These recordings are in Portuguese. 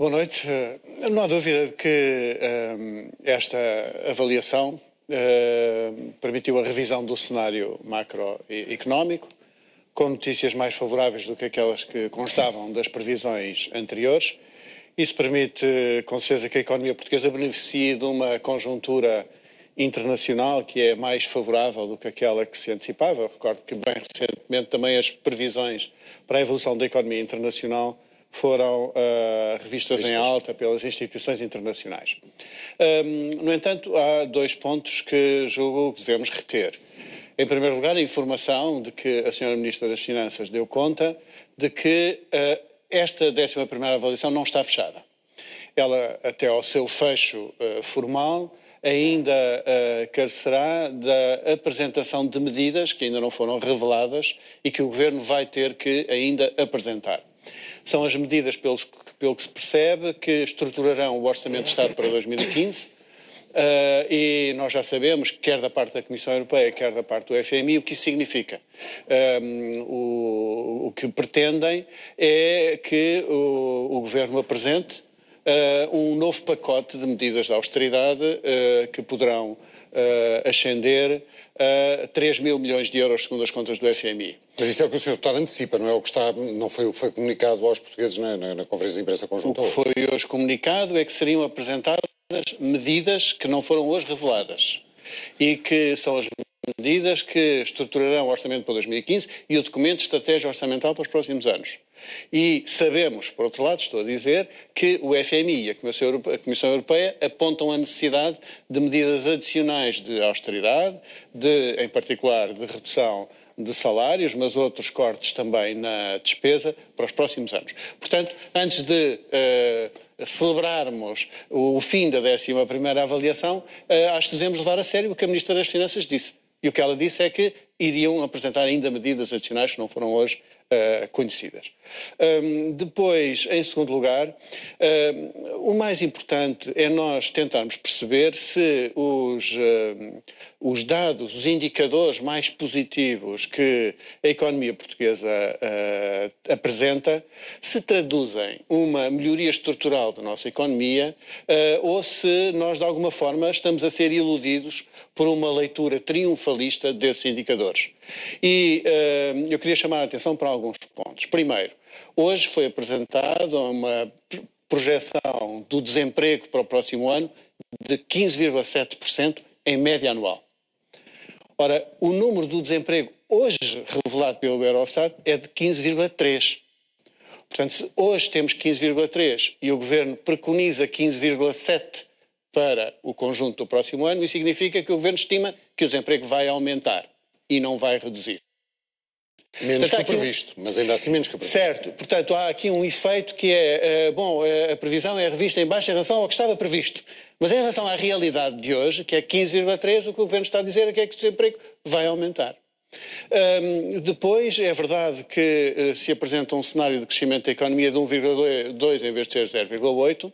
Boa noite. Não há dúvida de que esta avaliação permitiu a revisão do cenário macroeconómico, com notícias mais favoráveis do que aquelas que constavam das previsões anteriores. Isso permite, com certeza, que a economia portuguesa beneficie de uma conjuntura internacional que é mais favorável do que aquela que se antecipava. Eu recordo que, bem recentemente, também as previsões para a evolução da economia internacional foram revistas em alta pelas instituições internacionais. No entanto, há dois pontos que julgo que devemos reter. Em primeiro lugar, a informação de que a Sra. Ministra das Finanças deu conta de que esta 11ª avaliação não está fechada. Ela, até ao seu fecho formal, ainda carecerá da apresentação de medidas que ainda não foram reveladas e que o Governo vai ter que ainda apresentar. São as medidas, pelo que se percebe, que estruturarão o Orçamento de Estado para 2015 e nós já sabemos, quer da parte da Comissão Europeia, quer da parte do FMI, o que isso significa. O que pretendem é que o Governo apresente um novo pacote de medidas de austeridade que poderão ascender a 3 mil milhões de euros, segundo as contas do FMI. Mas isto é o que o Sr. Deputado antecipa, não é o que está, não foi o que foi comunicado aos portugueses na conferência de imprensa conjunta? O que foi hoje comunicado é que seriam apresentadas medidas que não foram hoje reveladas e que são as medidas que estruturarão o orçamento para 2015 e o documento de estratégia orçamental para os próximos anos. E sabemos, por outro lado, estou a dizer, que o FMI e a Comissão Europeia apontam a necessidade de medidas adicionais de austeridade, em particular de redução de salários, mas outros cortes também na despesa para os próximos anos. Portanto, antes de celebrarmos o fim da 11ª avaliação, acho que devemos levar a sério o que a Ministra das Finanças disse. E o que ela disse é que iriam apresentar ainda medidas adicionais que não foram hoje conhecidas. Depois, em segundo lugar, o mais importante é nós tentarmos perceber se os dados, os indicadores mais positivos que a economia portuguesa apresenta se traduzem uma melhoria estrutural da nossa economia ou se nós, de alguma forma, estamos a ser iludidos por uma leitura triunfalista desses indicadores. E eu queria chamar a atenção para alguns pontos. Primeiro, hoje foi apresentada uma projeção do desemprego para o próximo ano de 15,7% em média anual. Ora, o número do desemprego hoje revelado pelo Eurostat é de 15,3%. Portanto, se hoje temos 15,3% e o Governo preconiza 15,7% para o conjunto do próximo ano, isso significa que o Governo estima que o desemprego vai aumentar e não vai reduzir. Menos que o previsto, mas ainda assim menos que o previsto. Certo, portanto há aqui um efeito que a previsão é revista em baixa em relação ao que estava previsto. Mas em relação à realidade de hoje, que é 15,3%, o que o Governo está a dizer é que o desemprego vai aumentar. Depois, é verdade que se apresenta um cenário de crescimento da economia de 1,2 em vez de ser 0,8.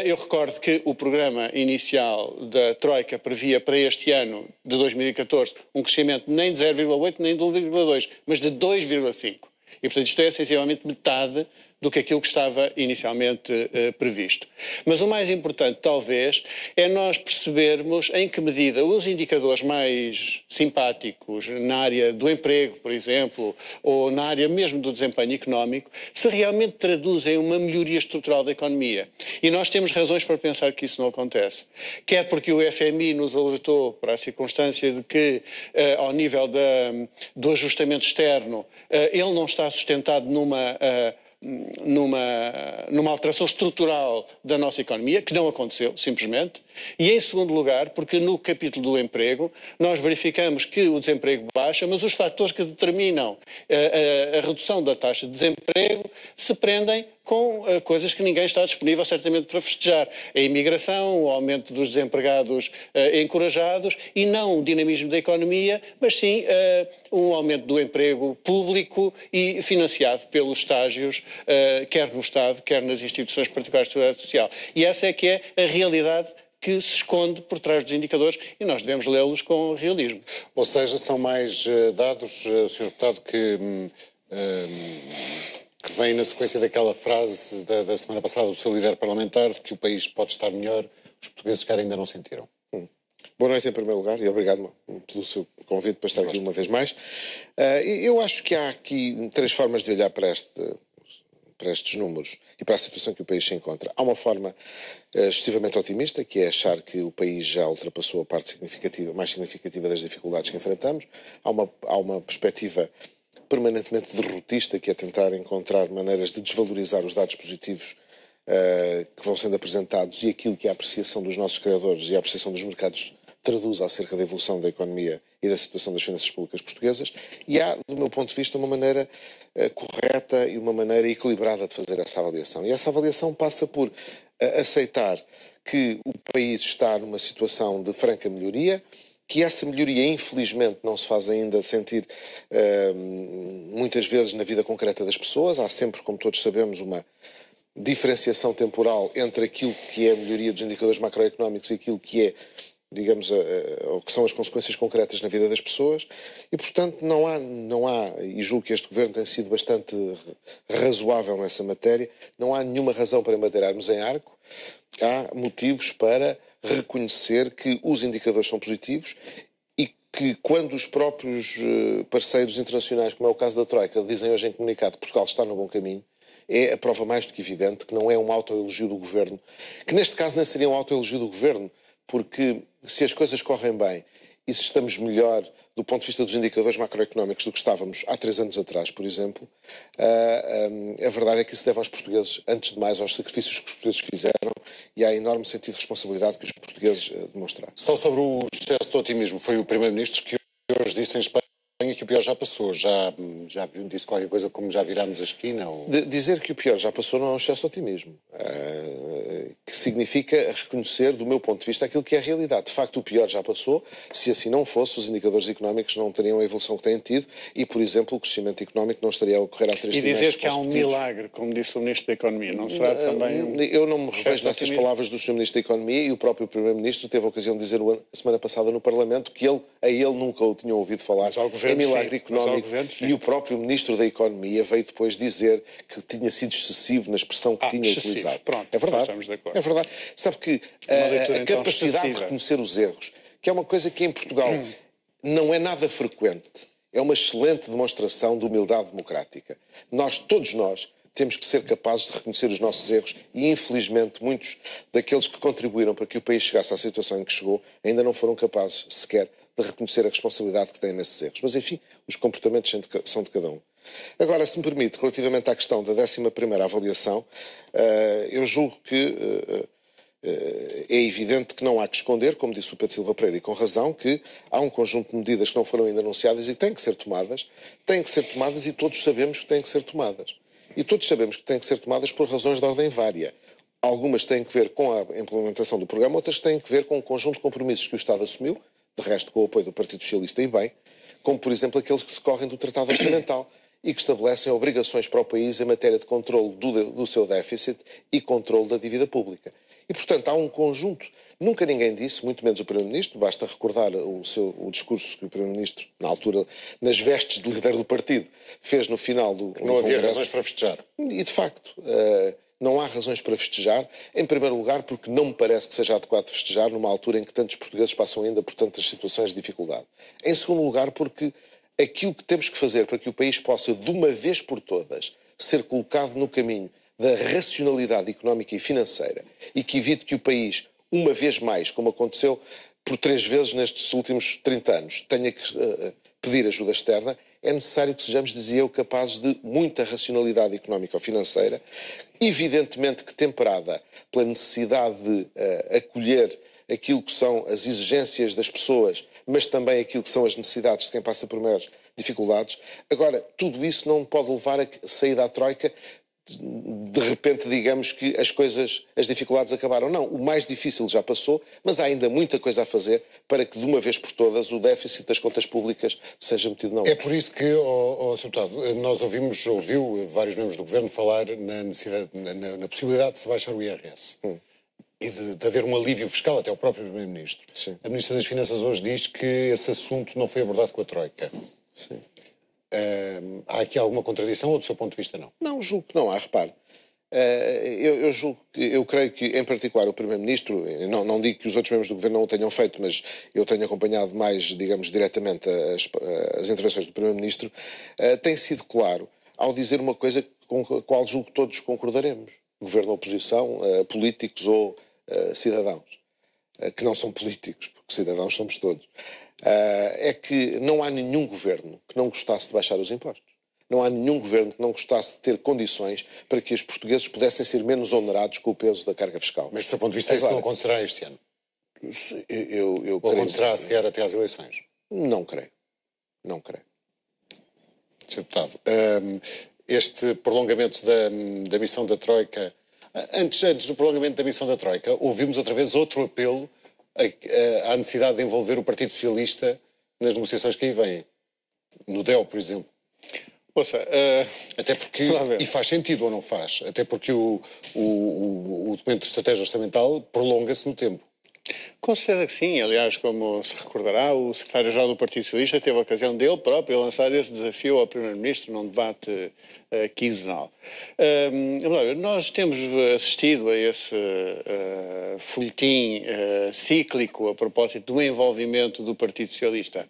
Eu recordo que o programa inicial da Troika previa para este ano de 2014 um crescimento nem de 0,8 nem de 1,2, mas de 2,5. E, portanto, isto é essencialmente metade do que aquilo que estava inicialmente previsto. Mas o mais importante, talvez, é nós percebermos em que medida os indicadores mais simpáticos na área do emprego, por exemplo, ou na área mesmo do desempenho económico, se realmente traduzem uma melhoria estrutural da economia. E nós temos razões para pensar que isso não acontece. Quer porque o FMI nos alertou para a circunstância de que, ao nível do ajustamento externo, ele não está sustentado numa alteração estrutural da nossa economia, que não aconteceu, simplesmente, e em segundo lugar, porque no capítulo do emprego nós verificamos que o desemprego baixa, mas os fatores que determinam a redução da taxa de desemprego se prendem com coisas que ninguém está disponível certamente para festejar. A imigração, o aumento dos desempregados encorajados e não o dinamismo da economia, mas sim um aumento do emprego público e financiado pelos estágios, quer no Estado, quer nas instituições particulares de seguridade social. E essa é que é a realidade que se esconde por trás dos indicadores e nós devemos lê-los com realismo. Ou seja, são mais dados, Sr. Deputado, que que vem na sequência daquela frase da semana passada do seu líder parlamentar de que o país pode estar melhor, os portugueses que ainda não sentiram. Boa noite em primeiro lugar e obrigado pelo seu convite para estar aqui uma vez mais. Eu acho que há aqui três formas de olhar para estes números e para a situação que o país se encontra. Há uma forma excessivamente otimista, que é achar que o país já ultrapassou a parte mais significativa das dificuldades que enfrentamos. Há uma perspectiva permanentemente derrotista, que é tentar encontrar maneiras de desvalorizar os dados positivos que vão sendo apresentados e aquilo que é a apreciação dos nossos criadores e a apreciação dos mercados traduz acerca da evolução da economia e da situação das finanças públicas portuguesas, e há, do meu ponto de vista, uma maneira correta e uma maneira equilibrada de fazer essa avaliação. E essa avaliação passa por aceitar que o país está numa situação de franca melhoria, que essa melhoria, infelizmente, não se faz ainda sentir muitas vezes na vida concreta das pessoas. Há sempre, como todos sabemos, uma diferenciação temporal entre aquilo que é a melhoria dos indicadores macroeconómicos e aquilo que é, digamos, o que são as consequências concretas na vida das pessoas, e portanto não há, e julgo que este governo tem sido bastante razoável nessa matéria, não há nenhuma razão para embandeirarmos em arco. Há motivos para reconhecer que os indicadores são positivos e que quando os próprios parceiros internacionais, como é o caso da Troika, dizem hoje em comunicado que Portugal está no bom caminho, é a prova mais do que evidente que não é um autoelogio do governo, que neste caso nem seria um autoelogio do governo, porque se as coisas correm bem e se estamos melhor do ponto de vista dos indicadores macroeconómicos do que estávamos há 3 anos atrás, por exemplo, a verdade é que isso deve aos portugueses, antes de mais, aos sacrifícios que os portugueses fizeram e à enorme sentido de responsabilidade que os portugueses demonstraram. Só sobre o excesso de otimismo, foi o Primeiro-Ministro que hoje disse em Espanha que o pior já passou. Já disse qualquer coisa como já virámos a esquina? Ou... Dizer que o pior já passou não é um excesso de otimismo, que significa reconhecer, do meu ponto de vista, aquilo que é a realidade. De facto, o pior já passou. Se assim não fosse, os indicadores económicos não teriam a evolução que têm tido e, por exemplo, o crescimento económico não estaria a ocorrer há 3 trimestres consecutivos. E dizer que há um milagre, como disse o Ministro da Economia, não será também... Eu não me revejo nessas palavras do Sr. Ministro da Economia, e o próprio Primeiro-Ministro teve a ocasião de dizer a semana passada no Parlamento que a ele nunca o tinham ouvido falar em milagre económico, e o próprio Ministro da Economia veio depois dizer que tinha sido excessivo na expressão que tinha utilizado. Pronto, é verdade. estamos de acordo. É verdade. Sabe que a capacidade de reconhecer os erros, que é uma coisa que em Portugal não é nada frequente, é uma excelente demonstração de humildade democrática. Todos nós, temos que ser capazes de reconhecer os nossos erros e, infelizmente, muitos daqueles que contribuíram para que o país chegasse à situação em que chegou ainda não foram capazes sequer de reconhecer a responsabilidade que têm nesses erros. Mas, enfim, os comportamentos são de cada um. Agora, se me permite, relativamente à questão da 11ª avaliação, eu julgo que é evidente que não há que esconder, como disse o Pedro Silva Pereira, e com razão, que há um conjunto de medidas que não foram ainda anunciadas e que têm que ser tomadas e todos sabemos que têm que ser tomadas. E todos sabemos que têm que ser tomadas por razões de ordem vária. Algumas têm que ver com a implementação do programa, outras têm que ver com um conjunto de compromissos que o Estado assumiu, de resto com o apoio do Partido Socialista e bem, como por exemplo aqueles que decorrem do Tratado Orçamental e que estabelecem obrigações para o país em matéria de controle do seu déficit e controle da dívida pública. E portanto há um conjunto, nunca ninguém disse, muito menos o Primeiro-Ministro, basta recordar o discurso que o Primeiro-Ministro, na altura, nas vestes de líder do partido, fez no final do Não havia razões para festejar. E de facto, não há razões para festejar, em primeiro lugar porque não me parece que seja adequado festejar numa altura em que tantos portugueses passam ainda por tantas situações de dificuldade. Em segundo lugar porque aquilo que temos que fazer para que o país possa, de uma vez por todas, ser colocado no caminho da racionalidade económica e financeira e que evite que o país, uma vez mais, como aconteceu por 3 vezes nestes últimos 30 anos, tenha que pedir ajuda externa, é necessário que sejamos, dizia eu, capazes de muita racionalidade económica ou financeira, evidentemente que temperada pela necessidade de acolher aquilo que são as exigências das pessoas, mas também aquilo que são as necessidades de quem passa por maiores dificuldades. Agora, tudo isso não pode levar a sair da Troika de repente, digamos que as dificuldades acabaram. Não, o mais difícil já passou, mas há ainda muita coisa a fazer para que, de uma vez por todas, o déficit das contas públicas seja metido na ordem. É por isso que, Sr. Deputado, nós ouviu vários membros do Governo falar na possibilidade de se baixar o IRS. E de haver um alívio fiscal, até o próprio Primeiro-Ministro. A Ministra das Finanças hoje diz que esse assunto não foi abordado com a Troika. Sim. Há aqui alguma contradição ou do seu ponto de vista não? Não, julgo que não há, repare. Eu creio que, em particular, o Primeiro-Ministro, não digo que os outros membros do Governo não o tenham feito, mas eu tenho acompanhado mais, digamos, diretamente as intervenções do Primeiro-Ministro, tem sido claro ao dizer uma coisa com a qual julgo que todos concordaremos. Governo ou oposição, políticos ou cidadãos, que não são políticos, porque cidadãos somos todos. É que não há nenhum governo que não gostasse de baixar os impostos. Não há nenhum governo que não gostasse de ter condições para que os portugueses pudessem ser menos onerados com o peso da carga fiscal. Mas, do seu ponto de vista, isso não acontecerá este ano? Ou acontecerá sequer até às eleições? Não creio. Não creio. Sr. Deputado, este prolongamento da missão da Troika, antes do prolongamento da missão da Troika, ouvimos outra vez outro apelo à necessidade de envolver o Partido Socialista nas negociações que aí vêm. No DEL, por exemplo. Ouça, até porque, e faz sentido ou não faz, até porque o documento de estratégia orçamental prolonga-se no tempo. Com certeza que sim. Aliás, como se recordará, o secretário-geral do Partido Socialista teve a ocasião dele próprio lançar esse desafio ao Primeiro-Ministro num debate quinzenal. Nós temos assistido a esse folhetim cíclico a propósito do envolvimento do Partido Socialista.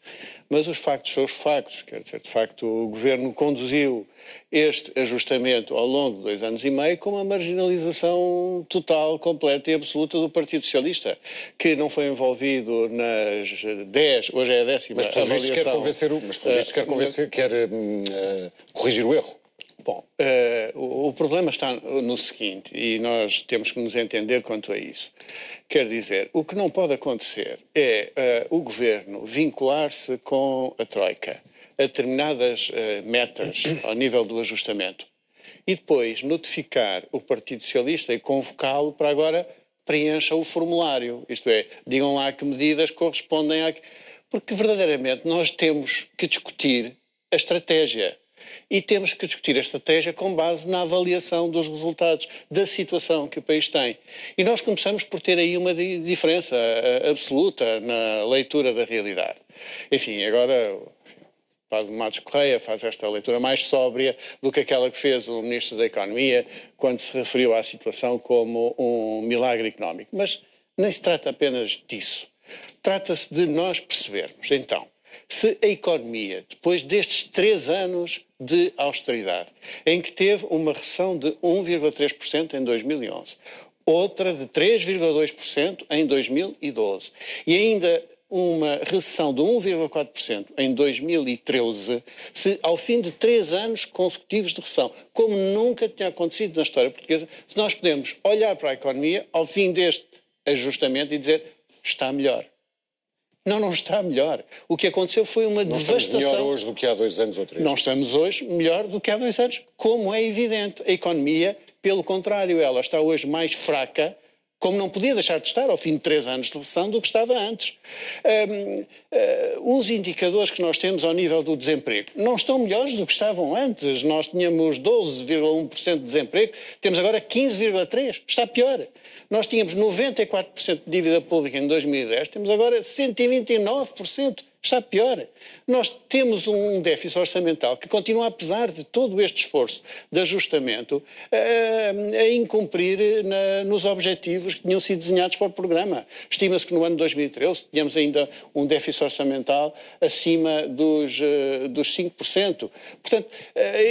Mas os factos são os factos. Quer dizer, de facto, o Governo conduziu este ajustamento ao longo de 2 anos e meio com uma marginalização total, completa e absoluta do Partido Socialista, que não foi envolvido nas 10, hoje é a 10ª avaliação. Mas pelos vistos quer corrigir o erro. Bom, o problema está no seguinte, e nós temos que nos entender quanto a isso. Quer dizer, o que não pode acontecer é o Governo vincular-se com a Troika a determinadas metas ao nível do ajustamento e depois notificar o Partido Socialista e convocá-lo para agora preencha o formulário. Isto é, digam lá que medidas correspondem a... Porque verdadeiramente nós temos que discutir a estratégia. E temos que discutir a estratégia com base na avaliação dos resultados, da situação que o país tem. E nós começamos por ter aí uma diferença absoluta na leitura da realidade. Enfim, agora o Padre Matos Correia faz esta leitura mais sóbria do que aquela que fez o Ministro da Economia quando se referiu à situação como um milagre económico. Mas nem se trata apenas disso. Trata-se de nós percebermos, então, se a economia, depois destes 3 anos de austeridade, em que teve uma recessão de 1,3% em 2011, outra de 3,2% em 2012 e ainda uma recessão de 1,4% em 2013, se ao fim de 3 anos consecutivos de recessão, como nunca tinha acontecido na história portuguesa, se nós podemos olhar para a economia ao fim deste ajustamento e dizer está melhor. Não está melhor. O que aconteceu foi uma devastação. Não estamos melhor hoje do que há 2 anos ou 3. Não estamos hoje melhor do que há 2 anos, como é evidente. A economia, pelo contrário, ela está hoje mais fraca, como não podia deixar de estar ao fim de 3 anos de recessão do que estava antes. Os indicadores que nós temos ao nível do desemprego não estão melhores do que estavam antes. Nós tínhamos 12,1% de desemprego, temos agora 15,3%. Está pior. Nós tínhamos 94% de dívida pública em 2010, temos agora 129%. Está pior. Nós temos um déficit orçamental que continua, apesar de todo este esforço de ajustamento, a incumprir nos objetivos que tinham sido desenhados para o programa. Estima-se que no ano 2013 tínhamos ainda um déficit orçamental acima dos 5%. Portanto,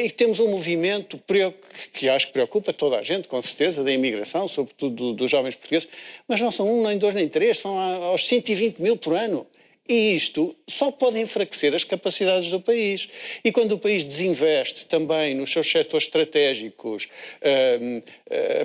e temos um movimento que acho que preocupa toda a gente, com certeza, da imigração, sobretudo dos jovens portugueses, mas não são 1, nem 2, nem 3, são aos 120 mil por ano. E isto só pode enfraquecer as capacidades do país. E quando o país desinveste também nos seus setores estratégicos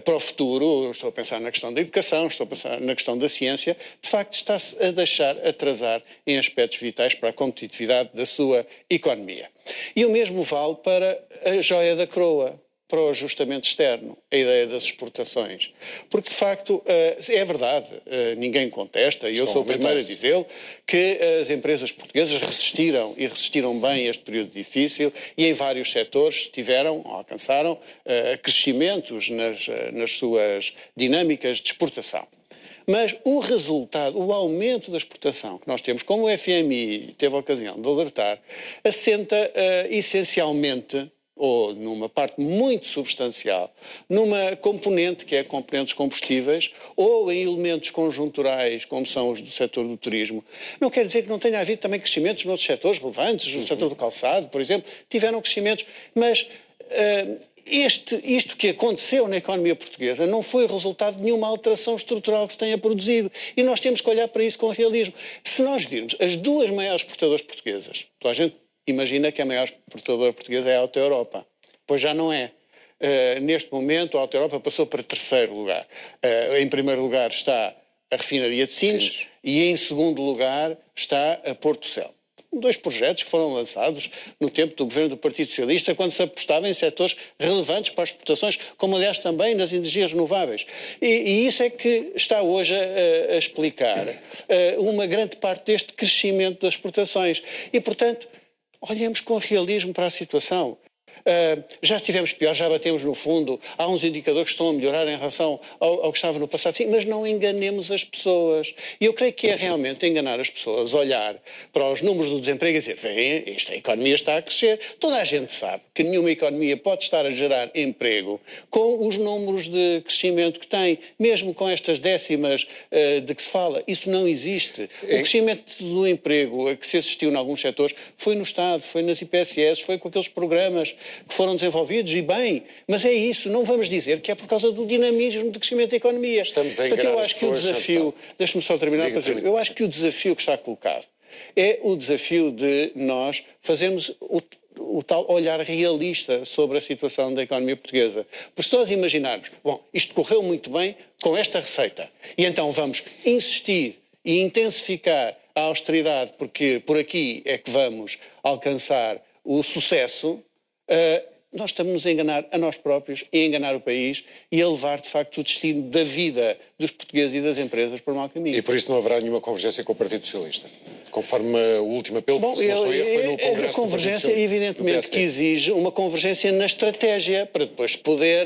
para o futuro, estou a pensar na questão da educação, estou a pensar na questão da ciência, de facto está-se a deixar atrasar em aspectos vitais para a competitividade da sua economia. E o mesmo vale para a joia da coroa, para o ajustamento externo, a ideia das exportações. Porque, de facto, é verdade, ninguém contesta, e eu sou o primeiro a dizê-lo, que as empresas portuguesas resistiram, e resistiram bem a este período difícil, e em vários setores alcançaram crescimentos nas suas dinâmicas de exportação. Mas o resultado, o aumento da exportação que nós temos, como o FMI teve a ocasião de alertar, assenta essencialmente, ou numa parte muito substancial, numa componente que é a componente dos combustíveis, ou em elementos conjunturais, como são os do setor do turismo. Não quer dizer que não tenha havido também crescimentos noutros setores relevantes, no setor do calçado, por exemplo, tiveram crescimentos, mas isto que aconteceu na economia portuguesa não foi resultado de nenhuma alteração estrutural que se tenha produzido. E nós temos que olhar para isso com realismo. Se nós virmos as duas maiores exportadoras portuguesas, toda a gente imagina que a maior exportadora portuguesa é a Auto Europa. Pois já não é. Neste momento, a Auto Europa passou para terceiro lugar. Em primeiro lugar está a refinaria de Sines e em segundo lugar está a Porto Cel. Dois projetos que foram lançados no tempo do governo do Partido Socialista, quando se apostava em setores relevantes para as exportações, como aliás também nas energias renováveis. E isso é que está hoje a explicar uma grande parte deste crescimento das exportações. E, portanto, olhemos com realismo para a situação. Já estivemos pior, já batemos no fundo, há uns indicadores que estão a melhorar em relação ao que estava no passado, sim, mas não enganemos as pessoas. E eu creio que é realmente enganar as pessoas, olhar para os números do desemprego e dizer, vem, a economia está a crescer. Toda a gente sabe que nenhuma economia pode estar a gerar emprego com os números de crescimento que tem, mesmo com estas décimas de que se fala. Isso não existe. O crescimento do emprego a que se assistiu em alguns setores foi no Estado, foi nas IPSS, foi com aqueles programas que foram desenvolvidos, e bem, mas é isso, não vamos dizer que é por causa do dinamismo de crescimento da economia. Estamos a enganar eu acho que o desafio, deixe-me só terminar para dizer, eu acho que o desafio que está colocado é o desafio de nós fazermos o tal olhar realista sobre a situação da economia portuguesa. Porque se nós imaginarmos, bom, isto correu muito bem com esta receita, e então vamos insistir e intensificar a austeridade, porque por aqui é que vamos alcançar o sucesso, nós estamos a enganar a nós próprios e a enganar o país e a levar, de facto, o destino da vida dos portugueses e das empresas por mau caminho. E por isso não haverá nenhuma convergência com o Partido Socialista? Conforme o último apelo, se não estou a erro, foi no Congresso. A convergência, evidentemente, que exige uma convergência na estratégia para depois poder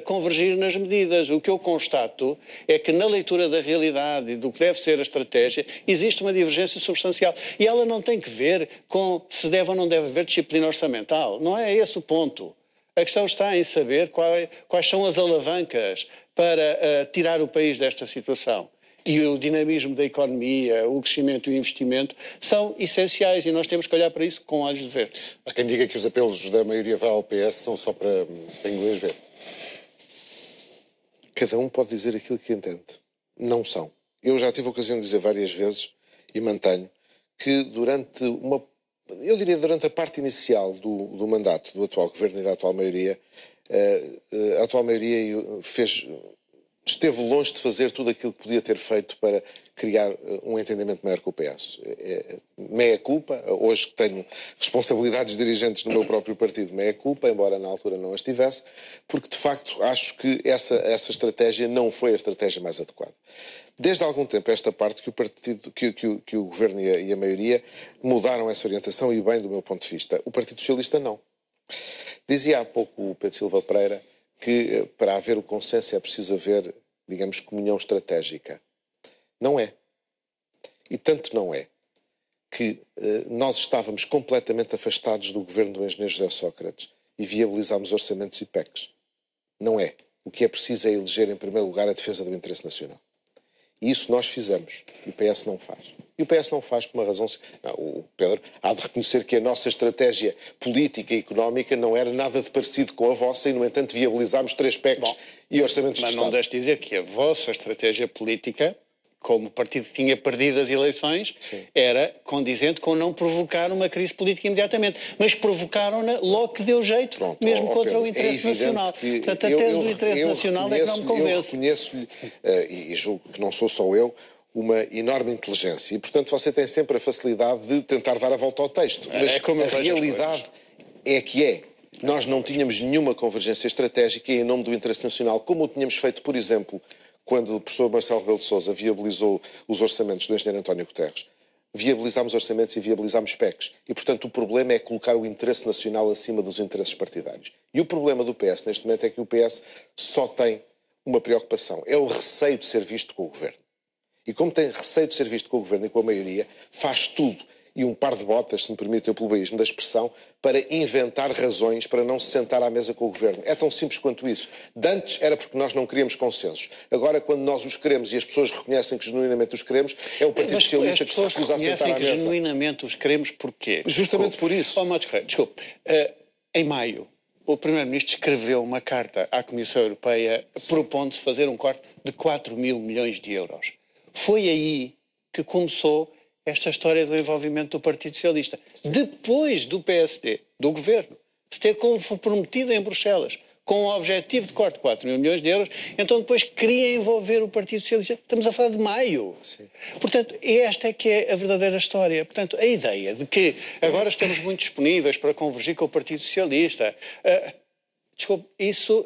convergir nas medidas. O que eu constato é que na leitura da realidade e do que deve ser a estratégia existe uma divergência substancial. E ela não tem que ver com se deve ou não deve haver disciplina orçamental. Não é esse o ponto. A questão está em saber quais são as alavancas para tirar o país desta situação. E o dinamismo da economia, o crescimento e o investimento são essenciais e nós temos que olhar para isso com olhos de ver. Há quem diga que os apelos da maioria vá ao PS são só para inglês ver. Cada um pode dizer aquilo que entende. Não são. Eu já tive a ocasião de dizer várias vezes, e mantenho, que durante a parte inicial do mandato do atual governo e da atual maioria, a atual maioria esteve longe de fazer tudo aquilo que podia ter feito para criar um entendimento maior com o PS. Meia culpa, hoje que tenho responsabilidades dirigentes no meu próprio partido, meia culpa, embora na altura não as tivesse, porque de facto acho que essa estratégia não foi a estratégia mais adequada. Desde há algum tempo esta parte que o Governo e a maioria mudaram essa orientação e bem do meu ponto de vista. O Partido Socialista não. Dizia há pouco o Pedro Silva Pereira que para haver o consenso é preciso haver, digamos, comunhão estratégica. Não é. E tanto não é que nós estávamos completamente afastados do governo do engenheiro José Sócrates e viabilizámos orçamentos e PECs. Não é. O que é preciso é eleger em primeiro lugar a defesa do interesse nacional. E isso nós fizemos. E o PS não faz. E o PS não faz por uma razão... Não, o Pedro há de reconhecer que a nossa estratégia política e económica não era nada de parecido com a vossa e, no entanto, viabilizámos 3 PECs e orçamentos de Estado. Mas não deixe dizer que a vossa estratégia política, como o partido que tinha perdido as eleições, era condizente com não provocar uma crise política imediatamente. Mas provocaram-na logo que deu jeito, mesmo contra o interesse nacional. Portanto, a tese do interesse nacional é que não me convence. Eu reconheço-lhe, e julgo que não sou só eu, uma enorme inteligência. E, portanto, você tem sempre a facilidade de tentar dar a volta ao texto. Mas a realidade é que é. Nós não tínhamos nenhuma convergência estratégica em nome do interesse nacional, como o tínhamos feito, por exemplo, quando o professor Marcelo Rebelo de Sousa viabilizou os orçamentos do engenheiro António Guterres. Viabilizámos orçamentos e viabilizámos PECs. E, portanto, o problema é colocar o interesse nacional acima dos interesses partidários. E o problema do PS, neste momento, é que o PS só tem uma preocupação, é o receio de ser visto com o governo. E como tem receio de ser visto com o governo e com a maioria, faz tudo e um par de botas, se me permite o plebeísmo da expressão, para inventar razões para não se sentar à mesa com o governo. É tão simples quanto isso. De antes era porque nós não queríamos consensos. Agora, quando nós os queremos e as pessoas reconhecem que genuinamente os queremos, é o Partido Socialista que se recusa a sentar à mesa. Que genuinamente os queremos porquê? Justamente por isso. Desculpe. Em maio, o Primeiro-Ministro escreveu uma carta à Comissão Europeia propondo-se fazer um corte de 4 mil milhões de euros. Foi aí que começou esta história do envolvimento do Partido Socialista. Sim. Depois do PSD, do Governo, se ter comprometido em Bruxelas com o objetivo de corte de 4 mil milhões de euros, então depois queria envolver o Partido Socialista. Estamos a falar de maio. Sim. Portanto, esta é que é a verdadeira história. Portanto, a ideia de que agora estamos muito disponíveis para convergir com o Partido Socialista... Desculpe, isso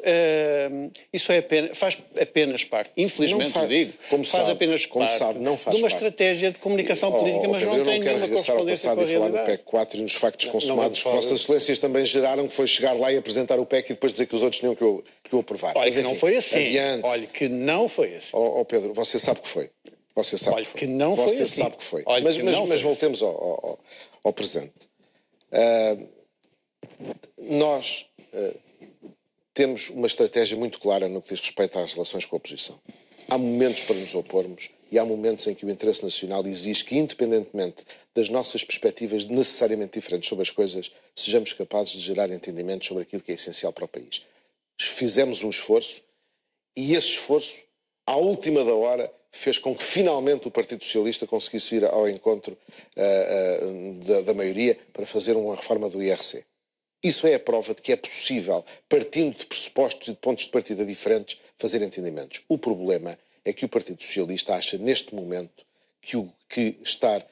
faz apenas parte, infelizmente eu digo, faz apenas parte de uma estratégia de comunicação política, mas não tem nenhuma correspondência com a realidade. Eu não quero falar no PEC 4 e nos factos consumados que Vossas Excelências também geraram, que foi chegar lá e apresentar o PEC e depois dizer que os outros tinham que o aprovar. Olha, que não foi assim. Olha, que não foi assim. Pedro, você sabe que foi. Você sabe que não foi assim. Você sabe que foi. Mas voltemos ao presente. Nós... temos uma estratégia muito clara no que diz respeito às relações com a oposição. Há momentos para nos opormos e há momentos em que o interesse nacional exige que, independentemente das nossas perspectivas necessariamente diferentes sobre as coisas, sejamos capazes de gerar entendimentos sobre aquilo que é essencial para o país. Fizemos um esforço e esse esforço, à última da hora, fez com que finalmente o Partido Socialista conseguisse vir ao encontro da maioria para fazer uma reforma do IRC. Isso é a prova de que é possível, partindo de pressupostos e de pontos de partida diferentes, fazer entendimentos. O problema é que o Partido Socialista acha, neste momento, que estar,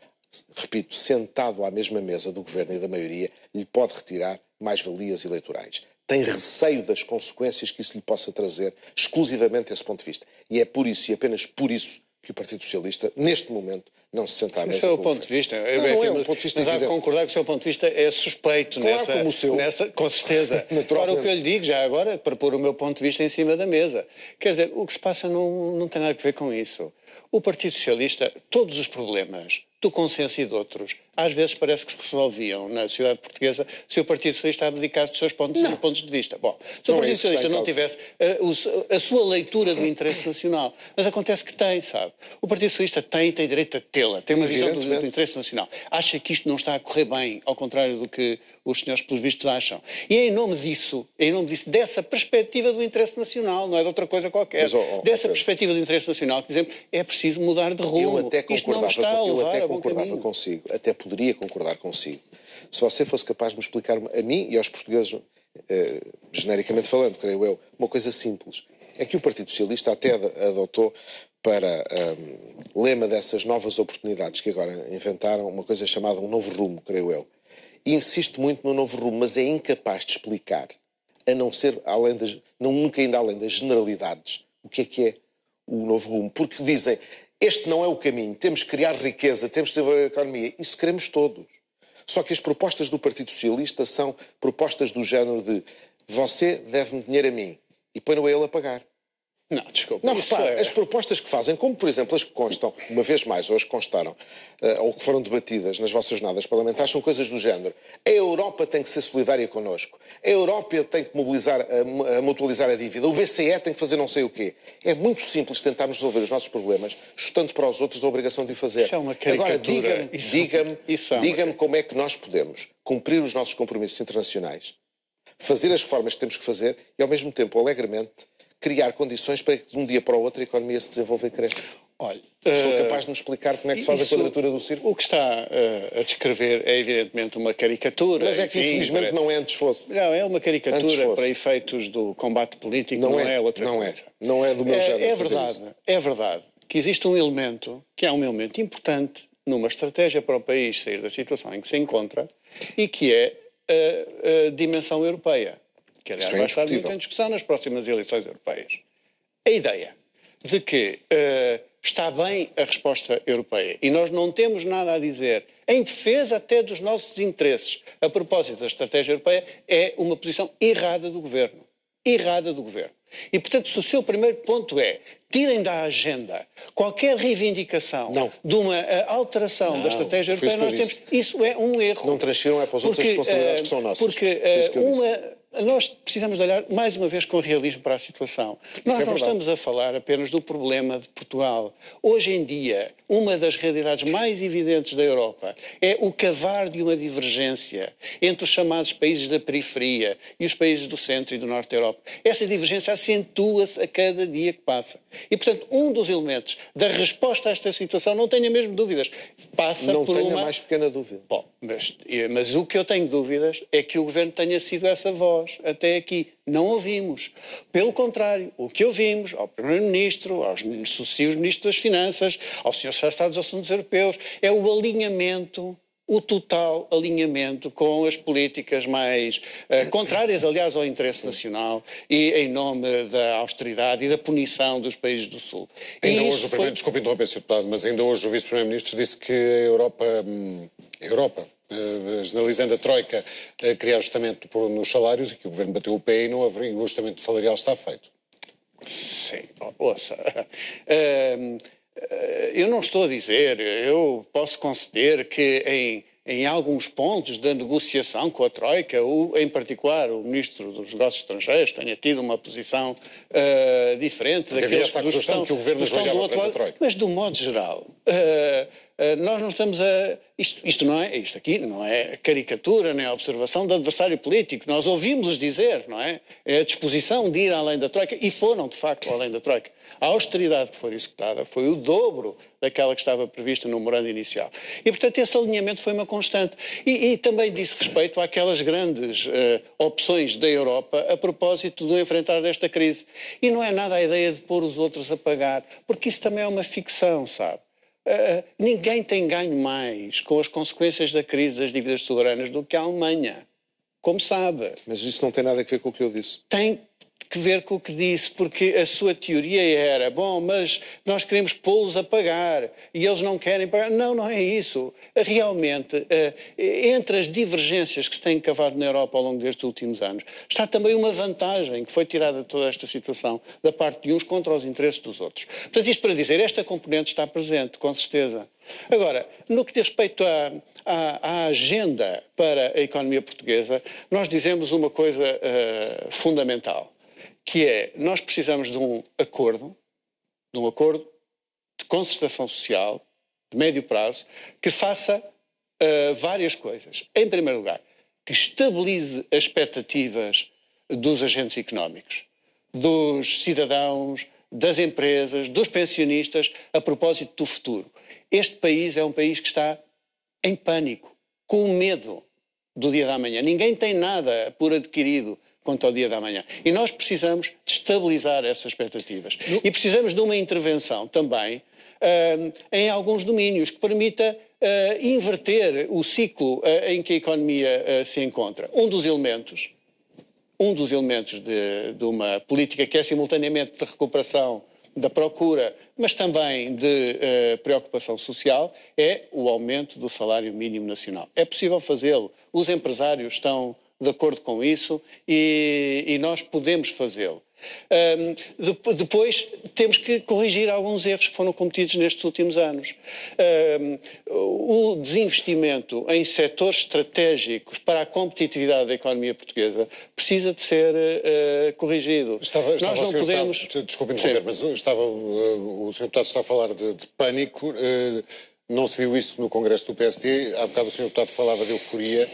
repito, sentado à mesma mesa do Governo e da maioria lhe pode retirar mais-valias eleitorais. Tem receio das consequências que isso lhe possa trazer, exclusivamente desse ponto de vista. E é por isso, e apenas por isso, que o Partido Socialista, neste momento, não se senta à mesa. Esse é o ponto de vista. Não é um ponto de vista evidente. Concordar que o seu ponto de vista é suspeito, claro, como o seu. com certeza. Agora, o que eu lhe digo já agora, para pôr o meu ponto de vista em cima da mesa. Quer dizer, o que se passa não tem nada a ver com isso. O Partido Socialista, todos os problemas do consenso e de outros, às vezes parece que se resolviam na sociedade portuguesa se o Partido Socialista abdicasse dos seus pontos de vista. Bom, se o Partido Socialista não tivesse a sua leitura do interesse nacional, mas acontece que tem, sabe? O Partido Socialista tem direito a tê-la, tem uma visão do interesse nacional. Acha que isto não está a correr bem, ao contrário do que os senhores pelos vistos acham. E é em nome disso, dessa perspectiva do interesse nacional, não é de outra coisa qualquer, dessa perspectiva do interesse nacional, que dizemos, é preciso mudar de rumo. Eu até concordava consigo, até poderia concordar consigo, se você fosse capaz de me explicar a mim e aos portugueses, genericamente falando, creio eu, uma coisa simples. É que o Partido Socialista até adotou para lema dessas novas oportunidades que agora inventaram uma coisa chamada um novo rumo, creio eu. E insiste muito no novo rumo, mas é incapaz de explicar, a não ser nunca ainda além das generalidades, o que é o novo rumo. Porque dizem, este não é o caminho, temos que criar riqueza, temos que desenvolver a economia. Isso queremos todos. Só que as propostas do Partido Socialista são propostas do género de você deve-me dinheiro a mim e põe-o a ele a pagar. Não, desculpa. Não, repare, as propostas que fazem, como por exemplo as que constam, uma vez mais, ou as que constaram, ou que foram debatidas nas vossas jornadas parlamentares, são coisas do género. A Europa tem que ser solidária connosco. A Europa tem que mutualizar a dívida. O BCE tem que fazer não sei o quê. É muito simples tentarmos resolver os nossos problemas, justando para os outros a obrigação de o fazer. Isso é uma caricatura. Agora, diga-me como é que nós podemos cumprir os nossos compromissos internacionais, fazer as reformas que temos que fazer e, ao mesmo tempo, alegremente, criar condições para que de um dia para o outro a economia se desenvolva e cresça. Olha, sou capaz de me explicar como é que se faz a quadratura do círculo? O que está a descrever é evidentemente uma caricatura. Mas é que infelizmente não é antes fosse. Não, é uma caricatura para efeitos do combate político, não é outra coisa. Não é do meu género. É verdade que existe um elemento, que é um elemento importante numa estratégia para o país sair da situação em que se encontra e que é a dimensão europeia. Que, aliás, vai estar muito em discussão nas próximas eleições europeias. A ideia de que está bem a resposta europeia e nós não temos nada a dizer em defesa até dos nossos interesses a propósito da estratégia europeia é uma posição errada do governo. errada do Governo. E, portanto, se o seu primeiro ponto é tirem da agenda qualquer reivindicação de uma alteração da estratégia europeia, nós temos, isso é um erro. Não transfiram para os outros as responsabilidades que são nossas. Porque nós precisamos de olhar mais uma vez com realismo para a situação. Nós não estamos a falar apenas do problema de Portugal. Hoje em dia, uma das realidades mais evidentes da Europa é o cavar de uma divergência entre os chamados países da periferia e os países do centro e do norte da Europa. Essa divergência acentua-se a cada dia que passa. E, portanto, um dos elementos da resposta a esta situação, não tenha mesmo dúvidas, passa não por tenho uma... a mais pequena dúvida. Bom, mas o que eu tenho dúvidas é que o Governo tenha sido essa voz até aqui. Não ouvimos. Pelo contrário, o que ouvimos ao Primeiro-Ministro, aos sucessivos Ministros das Finanças, ao Sr. Secretário de Estado dos Assuntos Europeus, é o alinhamento, o total alinhamento com as políticas mais contrárias, aliás, ao interesse nacional e em nome da austeridade e da punição dos países do Sul. Ainda hoje, desculpe interromper, Sr. Deputado, mas ainda hoje o Vice-Primeiro-Ministro disse que a Europa, generalizando a Troika, a criar ajustamento nos salários e que o Governo bateu o pé e não haveria, o ajustamento salarial está feito. Sim, ouça. Eu não estou a dizer, eu posso conceder que em alguns pontos da negociação com a Troika, em particular o Ministro dos Negócios Estrangeiros tenha tido uma posição diferente daqueles que estão do outro lado. Mas, do modo geral, nós não estamos a... Isto aqui não é caricatura nem observação de adversário político. Nós ouvimos-los dizer, não é? É a disposição de ir além da Troika, e foram, de facto, além da Troika. A austeridade que foi executada foi o dobro daquela que estava prevista no memorando inicial. E, portanto, esse alinhamento foi uma constante. E também disse respeito àquelas grandes opções da Europa a propósito do enfrentar desta crise. E não é nada a ideia de pôr os outros a pagar, porque isso também é uma ficção, sabe? Ninguém tem ganho mais com as consequências da crise das dívidas soberanas do que a Alemanha, como sabe. Mas isso não tem nada a ver com o que eu disse. Tem que ver com o que disse, porque a sua teoria era, bom, mas nós queremos pô-los a pagar e eles não querem pagar. Não, não é isso. Realmente, entre as divergências que se têm cavado na Europa ao longo destes últimos anos, está também uma vantagem que foi tirada de toda esta situação da parte de uns contra os interesses dos outros. Portanto, isto para dizer, esta componente está presente, com certeza. Agora, no que diz respeito à agenda para a economia portuguesa, nós dizemos uma coisa fundamental, que é, nós precisamos de um acordo de concertação social, de médio prazo, que faça várias coisas. Em primeiro lugar, que estabilize as expectativas dos agentes económicos, dos cidadãos, das empresas, dos pensionistas, a propósito do futuro. Este país é um país que está em pânico, com medo do dia da manhã. Ninguém tem nada por adquirido quanto ao dia da manhã. E nós precisamos de estabilizar essas expectativas. E precisamos de uma intervenção também em alguns domínios que permita inverter o ciclo em que a economia se encontra. Um dos elementos de uma política que é simultaneamente de recuperação da procura, mas também de preocupação social, é o aumento do salário mínimo nacional. É possível fazê-lo. Os empresários estão de acordo com isso e nós podemos fazê-lo. Depois temos que corrigir alguns erros que foram cometidos nestes últimos anos. O desinvestimento em setores estratégicos para a competitividade da economia portuguesa precisa de ser corrigido. Nós não podemos... Desculpe interromper, mas o Sr. Deputado está a falar de pânico. Não se viu isso no Congresso do PSD. Há bocado o Sr. Deputado falava de euforia.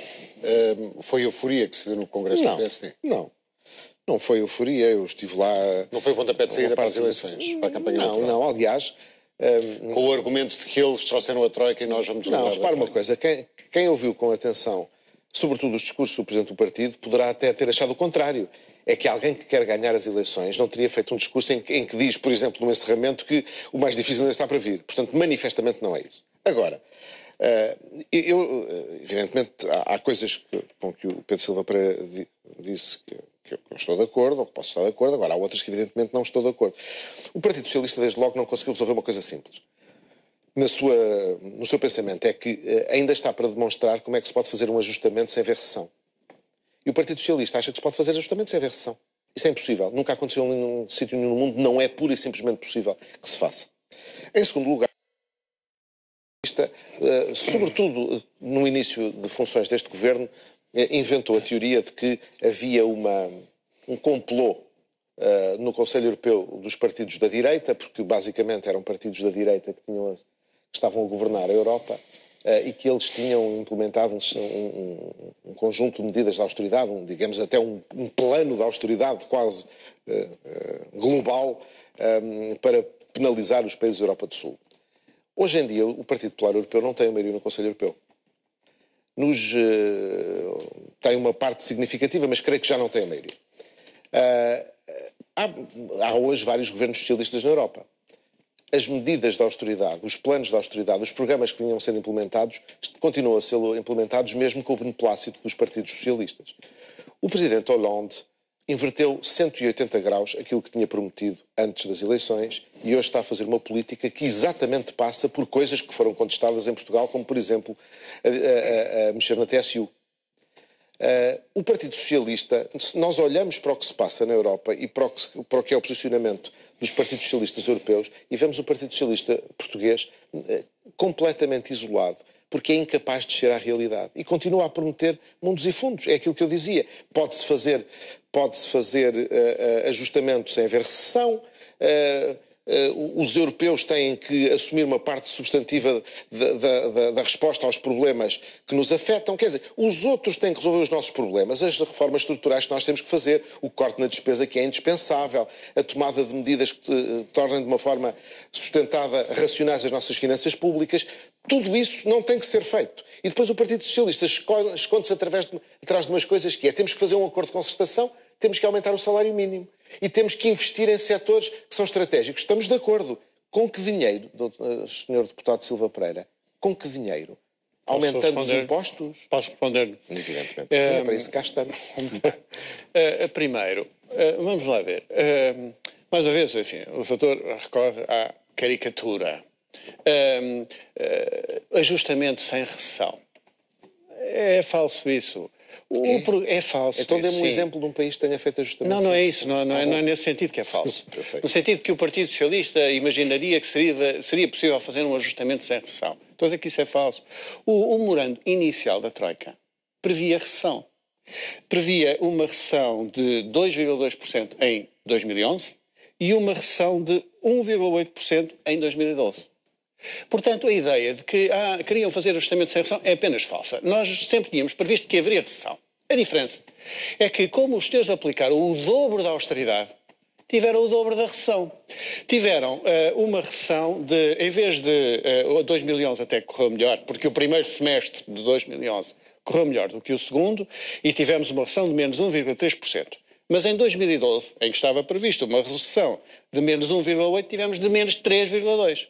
Foi euforia que se viu no Congresso do PSD? Não foi euforia, eu estive lá... Não foi o pontapé de saída para as eleições, para a campanha eleitoral? Não, aliás... Com o argumento de que eles trouxeram a Troika e nós vamos desligar. Não, repara uma coisa, quem ouviu com atenção, sobretudo os discursos do Presidente do Partido, poderá até ter achado o contrário. É que alguém que quer ganhar as eleições não teria feito um discurso em que diz, por exemplo, no encerramento, que o mais difícil ainda está para vir. Portanto, manifestamente não é isso. Agora, evidentemente, há coisas com que o Pedro Silva disse que eu estou de acordo, ou que posso estar de acordo, agora há outras que evidentemente não estou de acordo. O Partido Socialista, desde logo, não conseguiu resolver uma coisa simples. No seu pensamento, é que ainda está para demonstrar como é que se pode fazer um ajustamento sem haver recessão. E o Partido Socialista acha que se pode fazer ajustamento sem haver recessão. Isso é impossível. Nunca aconteceu em nenhum sítio no mundo. Não é pura e simplesmente possível que se faça. Em segundo lugar, sobretudo no início de funções deste governo, inventou a teoria de que havia um complô no Conselho Europeu dos partidos da direita, porque basicamente eram partidos da direita que estavam a governar a Europa, e que eles tinham implementado um conjunto de medidas de austeridade, digamos até um plano de austeridade quase global, para penalizar os países da Europa do Sul. Hoje em dia, o Partido Popular Europeu não tem a maioria no Conselho Europeu. Tem uma parte significativa, mas creio que já não tem a maioria. Há hoje vários governos socialistas na Europa. As medidas de austeridade, os planos de austeridade, os programas que vinham sendo implementados, continuam a ser implementados mesmo com o beneplácito dos partidos socialistas. O presidente Hollande inverteu 180 graus aquilo que tinha prometido antes das eleições e hoje está a fazer uma política que exatamente passa por coisas que foram contestadas em Portugal, como, por exemplo, a mexer na TSU. O Partido Socialista, se nós olhamos para o que se passa na Europa e para o que é o posicionamento dos partidos socialistas europeus e vemos o Partido Socialista português completamente isolado, porque é incapaz de chegar à realidade e continua a prometer mundos e fundos. É aquilo que eu dizia. Pode-se fazer ajustamentos sem haver recessão. Os europeus têm que assumir uma parte substantiva da resposta aos problemas que nos afetam. Quer dizer, os outros têm que resolver os nossos problemas, as reformas estruturais que nós temos que fazer, o corte na despesa que é indispensável, a tomada de medidas que tornem de uma forma sustentada racionais as nossas finanças públicas. Tudo isso não tem que ser feito. E depois o Partido Socialista esconde-se atrás de umas coisas que é: temos que fazer um acordo de concertação, temos que aumentar o salário mínimo e temos que investir em setores que são estratégicos. Estamos de acordo. Com que dinheiro, Sr. Deputado Silva Pereira? Com que dinheiro? Aumentando os impostos? Posso responder? Evidentemente. Sim, é para isso que cá estamos. Primeiro, vamos lá ver. Mais uma vez, enfim, o doutor recorre à caricatura. Ajustamento sem recessão. É falso isso. É falso. Então dê-me um exemplo de um país que tenha feito ajustamento. Não é isso. Não é nesse sentido que é falso. No sentido que o Partido Socialista imaginaria que seria possível fazer um ajustamento sem recessão. Estou a dizer que isso é falso. O memorando inicial da Troika previa recessão. Previa uma recessão de 2,2% em 2011 e uma recessão de 1,8% em 2012. Portanto, a ideia de que queriam fazer ajustamento sem recessão é apenas falsa. Nós sempre tínhamos previsto que haveria recessão. A diferença é que, como os senhores aplicaram o dobro da austeridade, tiveram o dobro da recessão. Tiveram uma recessão de, em vez de 2011 até correu melhor, porque o primeiro semestre de 2011 correu melhor do que o segundo, e tivemos uma recessão de menos 1,3%. Mas em 2012, em que estava previsto uma recessão de menos 1,8%, tivemos de menos 3,2%.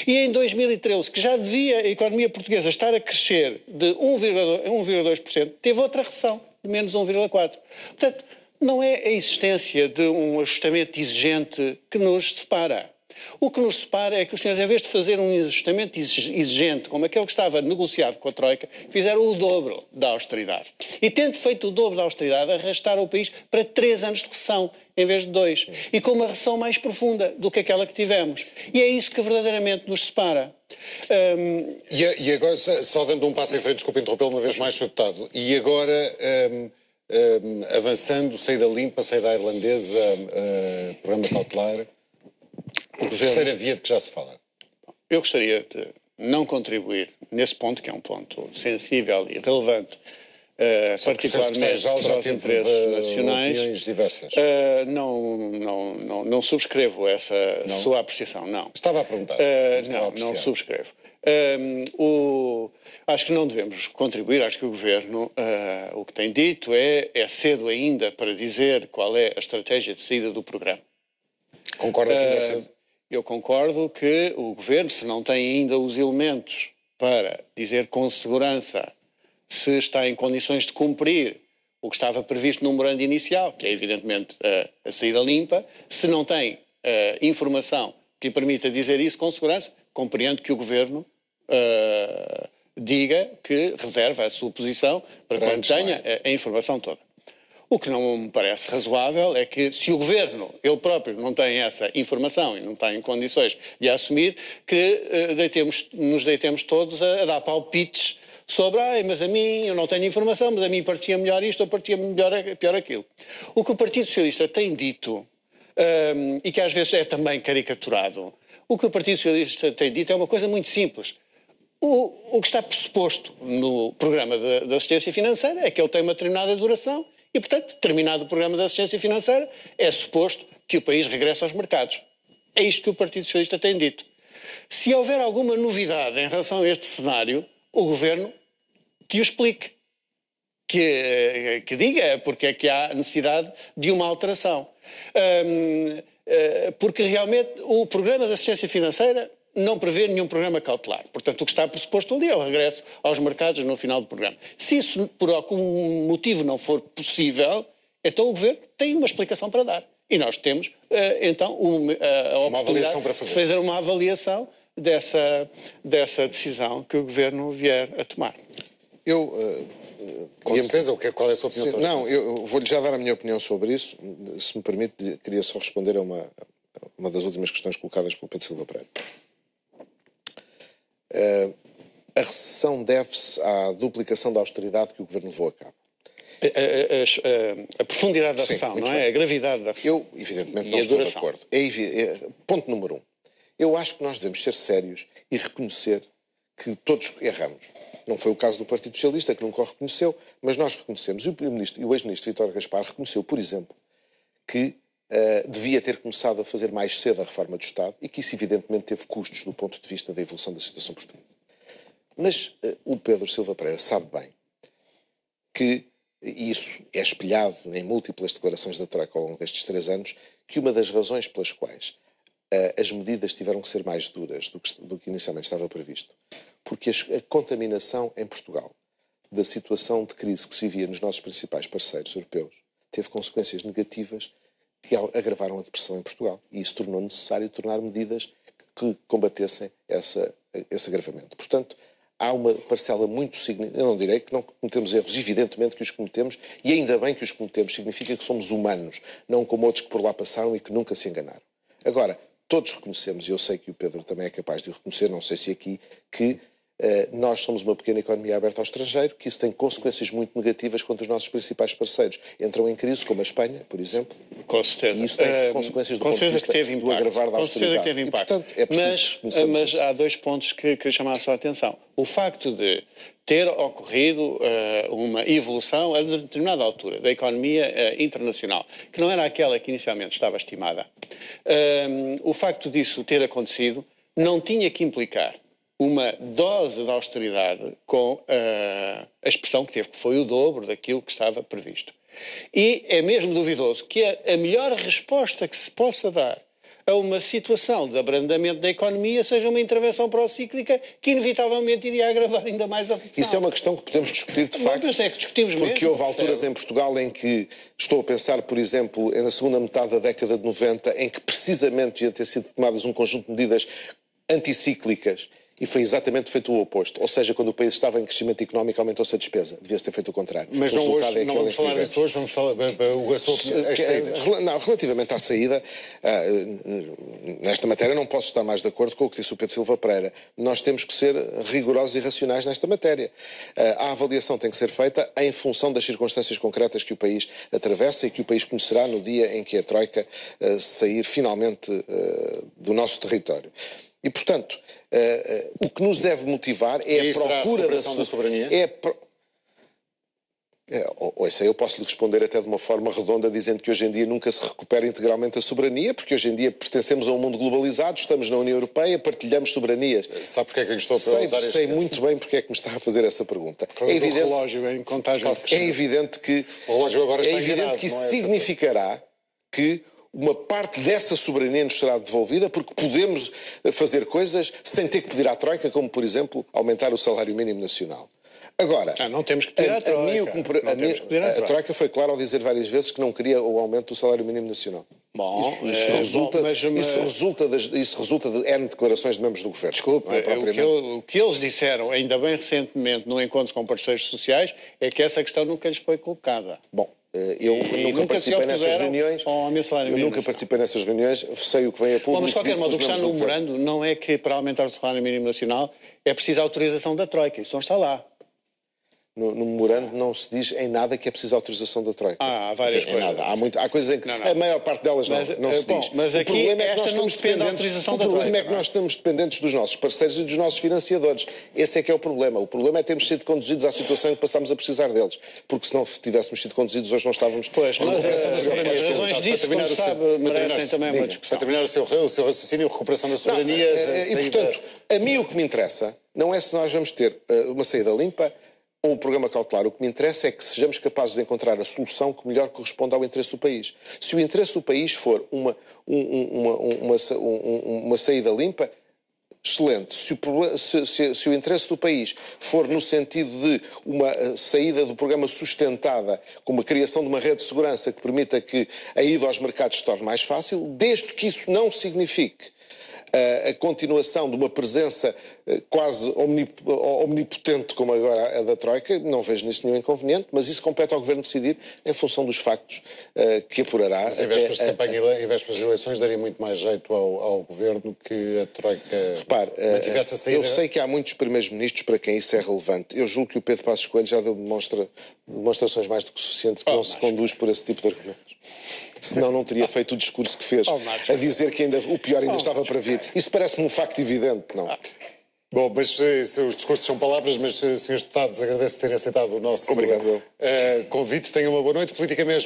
E em 2013, que já devia a economia portuguesa estar a crescer de 1,2%, teve outra recessão de menos 1,4%. Portanto, não é a existência de um ajustamento exigente que nos separa. O que nos separa é que os senhores, em vez de fazer um ajustamento exigente, como aquele que estava negociado com a Troika, fizeram o dobro da austeridade. E tendo feito o dobro da austeridade, arrastaram o país para 3 anos de recessão, em vez de 2. E com uma recessão mais profunda do que aquela que tivemos. E é isso que verdadeiramente nos separa. E agora, só dando um passo em frente, desculpe interrompê-lo uma vez mais, Sr. Deputado, e agora, avançando, saída limpa, saída irlandesa, programa cautelar, a terceira via de que já se fala. Eu gostaria de não contribuir nesse ponto, que é um ponto sensível e relevante, particularmente para os interesses nacionais. Diversas. Não subscrevo essa sua apreciação, não. Estava a perguntar. Não subscrevo. Acho que não devemos contribuir, acho que o Governo o que tem dito é cedo ainda para dizer qual é a estratégia de saída do programa. Concorda que ainda é cedo? Eu concordo que o Governo, se não tem ainda os elementos para dizer com segurança se está em condições de cumprir o que estava previsto no memorando inicial, que é evidentemente a saída limpa, se não tem informação que lhe permita dizer isso com segurança, compreendo que o Governo diga que reserva a sua posição para quando tenha a informação toda. O que não me parece razoável é que, se o Governo, ele próprio, não tem essa informação e não tem condições de a assumir, que nos deitemos todos a dar palpites sobre, mas a mim, eu não tenho informação, mas a mim parecia melhor isto ou parecia pior aquilo. O que o Partido Socialista tem dito, e que às vezes é também caricaturado, o que o Partido Socialista tem dito é uma coisa muito simples. O que está pressuposto no programa de assistência financeira é que ele tem uma determinada duração e, portanto, terminado o programa de assistência financeira, é suposto que o país regresse aos mercados. É isto que o Partido Socialista tem dito. Se houver alguma novidade em relação a este cenário, o Governo que o explique, que diga porque é que há necessidade de uma alteração. Porque realmente o programa de assistência financeira não prevê nenhum programa cautelar. Portanto, o que está pressuposto ali é o regresso aos mercados no final do programa. Se isso por algum motivo não for possível, então o Governo tem uma explicação para dar. E nós temos, então, a oportunidade de fazer uma avaliação dessa decisão que o Governo vier a tomar. Com certeza, qual é a sua opinião sobre isso? Não, eu vou-lhe já dar a minha opinião sobre isso. Se me permite, queria só responder a uma das últimas questões colocadas pelo Pedro Silva Pereira. A recessão deve-se à duplicação da austeridade que o Governo levou a cabo. A profundidade da recessão, não é? A gravidade da recessão. Eu, evidentemente, não estou de acordo. Ponto número 1. Eu acho que nós devemos ser sérios e reconhecer que todos erramos. Não foi o caso do Partido Socialista, que nunca o reconheceu, mas nós reconhecemos. E o ex-ministro Vítor Gaspar reconheceu, por exemplo, que devia ter começado a fazer mais cedo a reforma do Estado e que isso, evidentemente, teve custos do ponto de vista da evolução da situação portuguesa. Mas o Pedro Silva Pereira sabe bem que, e isso é espelhado em múltiplas declarações da Troika ao longo destes 3 anos, que uma das razões pelas quais as medidas tiveram que ser mais duras do que inicialmente estava previsto, porque a contaminação em Portugal da situação de crise que se vivia nos nossos principais parceiros europeus teve consequências negativas que agravaram a depressão em Portugal. E isso tornou necessário tornar medidas que combatessem esse agravamento. Portanto, há uma parcela muito significativa. Eu não direi que não cometemos erros, evidentemente que os cometemos, e ainda bem que os cometemos, significa que somos humanos, não como outros que por lá passaram e que nunca se enganaram. Agora, todos reconhecemos, e eu sei que o Pedro também é capaz de o reconhecer, não sei se aqui, que nós somos uma pequena economia aberta ao estrangeiro, que isso tem consequências muito negativas quando os nossos principais parceiros entram em crise, como a Espanha, por exemplo. Com certeza. E isso tem consequências do ponto de vista do agravar da austeridade. Com certeza que teve impacto. E, portanto, é preciso mas há 2 pontos que queria chamar a sua atenção. O facto de ter ocorrido uma evolução a determinada altura da economia internacional, que não era aquela que inicialmente estava estimada. O facto disso ter acontecido não tinha que implicar uma dose de austeridade com a expressão que teve, que foi o dobro daquilo que estava previsto. E é mesmo duvidoso que a melhor resposta que se possa dar a uma situação de abrandamento da economia seja uma intervenção procíclica que inevitavelmente iria agravar ainda mais a recessão. Isso é uma questão que podemos discutir de facto. Mas é que discutimos mesmo. Porque houve alturas em Portugal em que, estou a pensar, por exemplo, na segunda metade da década de 90, em que precisamente deviam ter sido tomadas um conjunto de medidas anticíclicas. E foi exatamente feito o oposto. Ou seja, quando o país estava em crescimento económico, aumentou-se a despesa. Devia-se ter feito o contrário. Mas não vamos falar disso hoje, vamos falar as saídas. Não, relativamente à saída, nesta matéria não posso estar mais de acordo com o que disse o Pedro Silva Pereira. Nós temos que ser rigorosos e racionais nesta matéria. A avaliação tem que ser feita em função das circunstâncias concretas que o país atravessa e que o país conhecerá no dia em que a Troika sair finalmente do nosso território. E, portanto, o que nos deve motivar é a procura da soberania? Ouça, eu posso lhe responder até de uma forma redonda dizendo que hoje em dia nunca se recupera integralmente a soberania, porque hoje em dia pertencemos a um mundo globalizado, estamos na União Europeia, partilhamos soberanias. Sabe porque é que eu estou a usar Sei muito bem porque é que me está a fazer essa pergunta. É evidente, relógio em contagem é evidente que, isso significará que uma parte dessa soberania nos será devolvida porque podemos fazer coisas sem ter que pedir à Troika, como, por exemplo, aumentar o salário mínimo nacional. Agora, não temos que pedir à Troika. A Troika foi clara ao dizer várias vezes que não queria o aumento do salário mínimo nacional. Bom, isso resulta de N declarações de membros do Governo. Desculpe, o que eles disseram, ainda bem recentemente, no encontro com parceiros sociais, é que essa questão nunca lhes foi colocada. Bom, Eu E nunca participei nessas reuniões. Ao aumento do salário mínimo. Eu nunca participei nessas reuniões, sei o que vem a público. Mas, de qualquer modo, o que está no governo. memorando não é que para aumentar o salário mínimo nacional é preciso a autorização da Troika. Isso não está lá. No memorando não se diz em nada que é preciso autorização da Troika. Há várias coisas. Nada. Há coisas em que a maior parte delas não se diz. Mas aqui esta não depende da autorização da Troika. O problema é que nós estamos dependentes dos nossos parceiros e dos nossos financiadores. Esse é que é o problema. O problema é termos sido conduzidos à situação em que passamos a precisar deles. Porque se não tivéssemos sido conduzidos, hoje não estávamos... Pois, mas as razões disso, como sabe, merecem também uma discussão. Para terminar o seu raciocínio, recuperação da soberania... E, portanto, a mim o que me interessa não é se nós vamos ter uma saída limpa ou um programa cautelar. O que me interessa é que sejamos capazes de encontrar a solução que melhor corresponda ao interesse do país. Se o interesse do país for uma saída limpa, excelente. Se o interesse do país for no sentido de uma saída do programa sustentada, com uma criação de uma rede de segurança que permita que a ida aos mercados se torne mais fácil, desde que isso não signifique a continuação de uma presença quase omnipotente, como agora a da Troika, não vejo nisso nenhum inconveniente, mas isso compete ao Governo decidir em função dos factos que apurará. Mas em vésperas de campanha e em vésperas de eleições daria muito mais jeito ao Governo que a Troika mantivesse a saída? Eu sei que há muitos primeiros-ministros para quem isso é relevante. Eu julgo que o Pedro Passos Coelho já deu demonstrações mais do que suficientes que não se conduz por esse tipo de argumentos. Senão não teria feito o discurso que fez, a dizer que o pior ainda estava para vir. Isso parece-me um facto evidente, não? Bom, mas os discursos são palavras, mas, senhores deputados, agradeço terem aceitado o nosso Obrigado, convite. Tenham uma boa noite. Política mesmo.